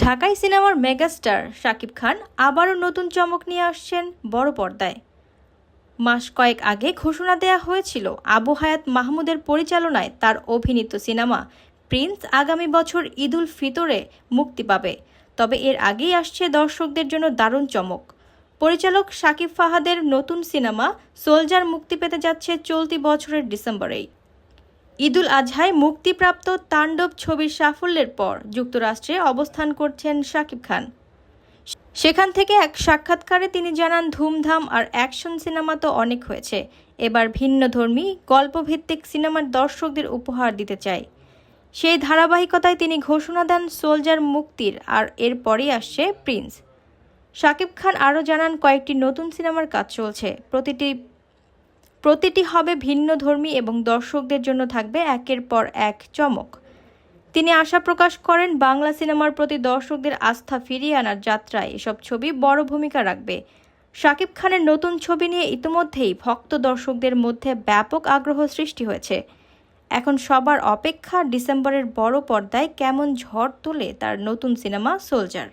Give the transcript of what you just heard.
ঢাকাই সিনেমার মেগাস্টার শাকিব খান আবারও নতুন চমক নিয়ে আসছেন বড় পর্দায়। মাস কয়েক আগে ঘোষণা দেয়া হয়েছিল আবু হায়াত মাহমুদের পরিচালনায় তার অভিনীত সিনেমা প্রিন্স আগামী বছর ঈদুল ফিতরে মুক্তি পাবে। তবে এর আগেই আসছে দর্শকদের জন্য দারুণ চমক। পরিচালক শাকিব ফাহাদের নতুন সিনেমা সোলজার মুক্তি পেতে যাচ্ছে চলতি বছরের ডিসেম্বরেই। ঈদুল আজহায় মুক্তিপ্রাপ্ত তাণ্ডব ছবির সাফল্যের পর যুক্তরাষ্ট্রে অবস্থান করছেন শাকিব খান। সেখান থেকে এক সাক্ষাৎকারে তিনি জানান, ধুমধাম আর অ্যাকশন সিনেমা তো অনেক হয়েছে, এবার ভিন্নধর্মী গল্পভিত্তিক সিনেমার দর্শকদের উপহার দিতে চাই। সেই ধারাবাহিকতায় তিনি ঘোষণা দেন সোলজার মুক্তির, আর এরপরই আসছে প্রিন্স। শাকিব খান আরও জানান, কয়েকটি নতুন সিনেমার কাজ চলছে, প্রতিটি হবে ভিন্নধর্মী এবং দর্শকদের জন্য থাকবে একের পর এক চমক। তিনি আশা প্রকাশ করেন, বাংলা সিনেমার প্রতি দর্শকদের আস্থা ফিরিয়ে আনার যাত্রায় এসব ছবি বড় ভূমিকা রাখবে। শাকিব খানের নতুন ছবি নিয়ে ইতিমধ্যেই ভক্ত দর্শকদের মধ্যে ব্যাপক আগ্রহ সৃষ্টি হয়েছে। এখন সবার অপেক্ষা ডিসেম্বরের বড় পর্দায় কেমন ঝড় তোলে তার নতুন সিনেমা সোলজার।